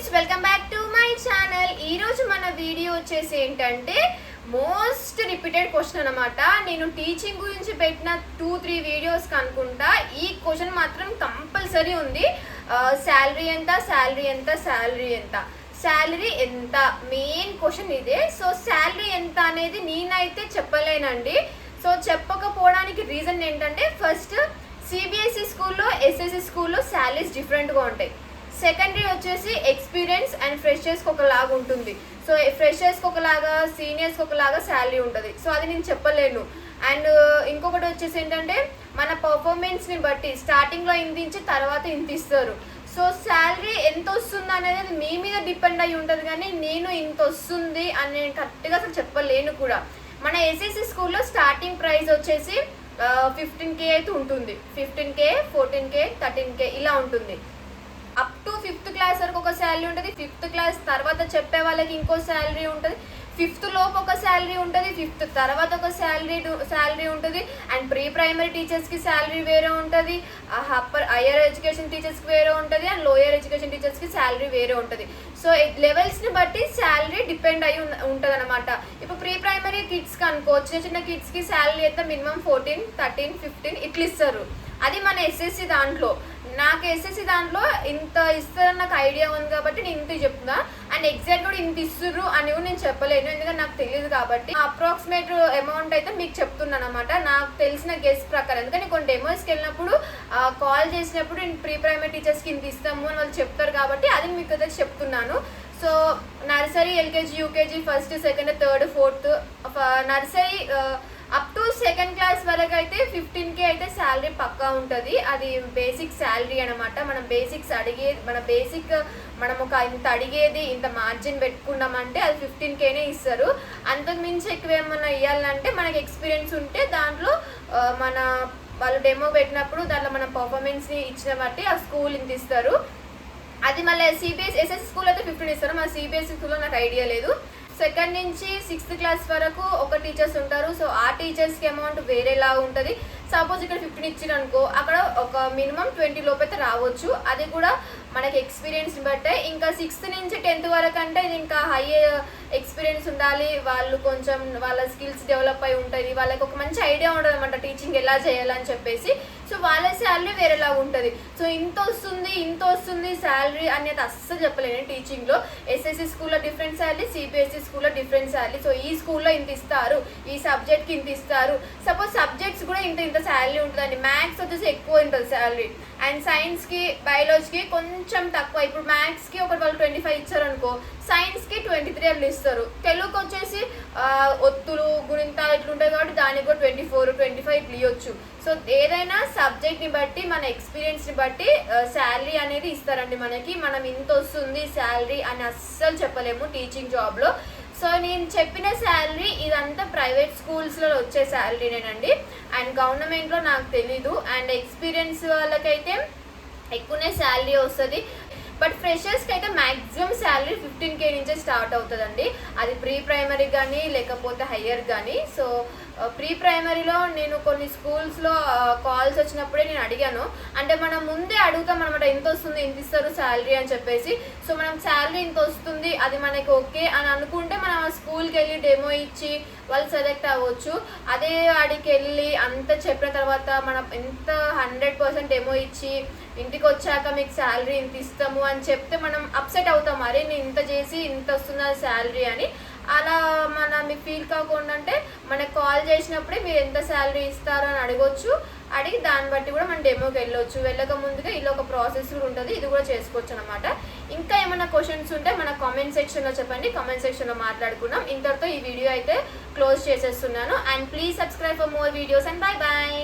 Friends, welcome back to my channel. ఈరోజు మన video వచ్చేసి ఏంటంటే మోస్ట్ రిపీటెడ్ క్వశ్చన్ అనమాట. నేను టీచింగ్ గురించి పెట్టిన 2-3 వీడియోస్ అనుకుంటా ఈ క్వశ్చన్ మాత్రం కంపల్సరీ ఉంది. శాలరీ ఎంత, శాలరీ ఎంత, శాలరీ ఎంత, శాలరీ ఎంత, మెయిన్ క్వశ్చన్ ఇదే. సో శాలరీ ఎంత అనేది నేనైతే చెప్పలేనండి. సో చెప్పకపోవడానికి రీజన్ ఏంటంటే, ఫస్ట్ సిబిఎస్ఈ స్కూల్లో, ఎస్ఎస్సి స్కూల్లో శాలరీస్ డిఫరెంట్గా ఉంటాయి. సెకండరీ వచ్చేసి ఎక్స్పీరియన్స్ అండ్ ఫ్రెషర్స్కి ఒకలాగా ఉంటుంది. సో ఫ్రెషర్స్కి ఒకలాగా, సీనియర్స్కి ఒకలాగా శాలరీ ఉంటుంది. సో అది నేను చెప్పలేను. అండ్ ఇంకొకటి వచ్చేసి ఏంటంటే, మన పర్ఫార్మెన్స్ని బట్టి స్టార్టింగ్లో ఇంత ఇచ్చి తర్వాత ఇంత ఇస్తారు. సో శాలరీ ఎంత వస్తుంది అనేది మీ మీద డిపెండ్ అయి ఉంటుంది, కానీ నేను ఇంత వస్తుంది అని నేను కరెక్ట్గా అసలు చెప్పలేను కూడా. మన ఎస్ఎస్సి స్కూల్లో స్టార్టింగ్ ప్రైస్ వచ్చేసి 15K అయితే ఉంటుంది. 15K, 14K, 13K ఇలా ఉంటుంది. అప్ టు 5th క్లాస్ వరకు ఒక శాలరీ ఉంటుంది. 5th క్లాస్ తర్వాత చెప్పే వాళ్ళకి ఇంకో శాలరీ ఉంటుంది. 5th లోపు ఒక శాలరీ ఉంటుంది. 5th తర్వాత ఒక శాలరీ ఉంటుంది. అండ్ ప్రీ ప్రైమరీ టీచర్స్కి శాలరీ వేరే ఉంటుంది. హయ్యర్ ఎడ్యుకేషన్ టీచర్స్కి వేరే ఉంటుంది. అండ్ లోయర్ ఎడ్యుకేషన్ టీచర్స్కి శాలరీ వేరే ఉంటుంది. సో లెవెల్స్ని బట్టి శాలరీ డిపెండ్ అయి ఉంటుంది అనమాట. ఇప్పుడు ప్రీ ప్రైమరీ కిడ్స్కి అనుకో, చిన్న చిన్న కిడ్స్కి శాలరీ అయితే మినిమం 14, 13, 15 ఇట్లా ఇస్తారు. అది మన ఎస్ఎస్సి దాంట్లో. నాకు ఎస్ఎస్సి దాంట్లో ఇంత ఇస్తారని నాకు ఐడియా ఉంది కాబట్టి నేను ఇంత చెప్తున్నా. అండ్ ఎగ్జాక్ట్ కూడా ఇంత ఇస్తుర్రు అని కూడా నేను చెప్పలేను, ఎందుకంటే నాకు తెలియదు కాబట్టి. అప్రాక్సిమేట్ అమౌంట్ అయితే మీకు చెప్తున్నాను అనమాట, నాకు తెలిసిన గెస్ ప్రకారం. ఎందుకంటే కొన్ని డెమోస్కి వెళ్ళినప్పుడు కాల్ చేసినప్పుడు నేను ప్రీ ప్రైమరీ టీచర్స్కి ఇంత ఇస్తాము అని వాళ్ళు చెప్తారు కాబట్టి అది మీకు అయితే చెప్తున్నాను. So nursery, LKG, UKG, first, second, third, fourth, nursery up to 2nd class వరకు అయితే 15K అయితే శాలరీ పక్కా ఉంటుంది. అది బేసిక్ శాలరీ అనమాట. మనం ఒక ఇంత అడిగేది, ఇంత మార్జిన్ పెట్టుకున్నామంటే అది 15Kనే ఇస్తారు. అంతకు మించి ఎక్కువ ఏమన్నా ఇవ్వాలంటే మనకి ఎక్స్పీరియన్స్ ఉంటే దాంట్లో వాళ్ళు డెమో పెట్టినప్పుడు దాంట్లో మన పర్ఫార్మెన్స్ని ఇచ్చిన బట్టి ఆ స్కూల్ ఇంత ఇస్తారు. అది మళ్ళీ ఎస్ఎస్సి స్కూల్ అయితే 15 ఇస్తారు. మన సిబిఎస్ఈ స్కూల్లో నాకు ఐడియా లేదు. 2nd నుంచి 6th క్లాస్ వరకు ఒక టీచర్స్ ఉంటారు. సో ఆ టీచర్స్కి అమౌంట్ వేరేలా ఉంటుంది. సపోజ్ ఇక్కడ 15 ఇచ్చిన అనుకో, అక్కడ ఒక మినిమం 20 లోపు అయితే రావచ్చు. అది కూడా మనకి ఎక్స్పీరియన్స్ బట్టే. ఇంకా 6th నుంచి 10th వరకు అంటే ఇది ఇంకా హై ఎక్స్పీరియన్స్ ఉండాలి. వాళ్ళు కొంచెం వాళ్ళ స్కిల్స్ డెవలప్ అయి ఉంటుంది. వాళ్ళకి ఒక మంచి ఐడియా ఉంటుంది అనమాట టీచింగ్ ఎలా చేయాలని చెప్పేసి. సో వాళ్ళ శాలరీ వేరేలాగా ఉంటుంది. సో ఇంత వస్తుంది శాలరీ అనేది అస్సలు చెప్పలేను టీచింగ్లో. ఎస్ఎస్సి స్కూల్లో డిఫరెంట్ శాలరీ, సిబిఎస్ఈ స్కూల్లో డిఫరెంట్ శాలరీ. సో ఈ స్కూల్లో ఇంత ఇస్తారు, ఈ సబ్జెక్ట్కి ఇంత ఇస్తారు. సపోజ్ సబ్జెక్ట్స్ కూడా ఇంత శాలరీ ఉంటుందండి. మ్యాథ్స్ వచ్చేసి ఎక్కువ ఉంటుంది శాలరీ. అండ్ సైన్స్కి, బయాలజీకి కొంచెం తక్కువ. ఇప్పుడు మ్యాథ్స్కి ఒకటి వాళ్ళు 25 ఇచ్చారు అనుకో, సైన్స్కి 23 అట్లా ఇస్తారు. తెలుగుకి వచ్చేసి ఒత్తులు, గుణింతాలు ఇట్లా ఉంటాయి కాబట్టి దానికి కూడా 24, 25 ఇట్లా ఇవ్వచ్చు. సో ఏదైనా సబ్జెక్ట్ని బట్టి, మన ఎక్స్పీరియన్స్ని బట్టి శాలరీ అనేది ఇస్తారండి మనకి. మనం ఇంత వస్తుంది శాలరీ అని అస్సలు చెప్పలేము టీచింగ్ జాబ్లో. సో నేను చెప్పిన శాలరీ ఇదంతా ప్రైవేట్ స్కూల్స్లో వచ్చే శాలరీనేనండి. అండ్ గవర్నమెంట్లో నాకు తెలీదు. అండ్ ఎక్స్పీరియన్స్ వాళ్ళకైతే ఎక్కువనే శాలరీ వస్తుంది. బట్ ఫ్రెషర్స్కి అయితే మ్యాక్సిమం శాలరీ 15K నుంచే స్టార్ట్ అవుతుందండి. అది ప్రీ ప్రైమరీ కానీ లేకపోతే హయ్యర్ కానీ. సో ప్రీ ప్రైమరీలో నేను కొన్ని స్కూల్స్లో కాల్స్ వచ్చినప్పుడే నేను అడిగాను. అంటే మనం ముందే అడుగుతాం అనమాట, ఎంత వస్తుంది, ఎంత ఇస్తారు శాలరీ అని చెప్పేసి. సో మనం శాలరీ ఇంత వస్తుంది, అది మనకి ఓకే అని అనుకుంటే మనం స్కూల్కి వెళ్ళి డెమో ఇచ్చి వాళ్ళు సెలెక్ట్ అవ్వచ్చు. అదే వాడికి వెళ్ళి అంత చెప్పిన తర్వాత మనం ఎంత 100% డెమో ఇచ్చి ఇంటికి వచ్చాక మీకు శాలరీ ఇంత ఇస్తాము అని చెప్తే మనం అప్సెట్ అవుతాం. అరే నేను ఇంత చేసి ఇంత వస్తున్న శాలరీ అని. అలా మీకు ఫీల్ కాకుండా అంటే మనకు కాల్ చేసినప్పుడే మీరు ఎంత శాలరీ ఇస్తారు అని అడగొచ్చు. అడిగి దాన్ని బట్టి కూడా మనం డెమోకి వెళ్ళొచ్చు. వెళ్ళక ముందుగా ఇలా ఒక ప్రాసెస్ కూడా ఉంటుంది, ఇది కూడా చేసుకోవచ్చు అనమాట. ఇంకా ఏమైనా క్వశ్చన్స్ ఉంటే మన కామెంట్ సెక్షన్లో చెప్పండి, కామెంట్ సెక్షన్లో మాట్లాడుకున్నాం. ఇంతటితో ఈ వీడియో అయితే క్లోజ్ చేసేస్తున్నాను. And please subscribe for more videos and by.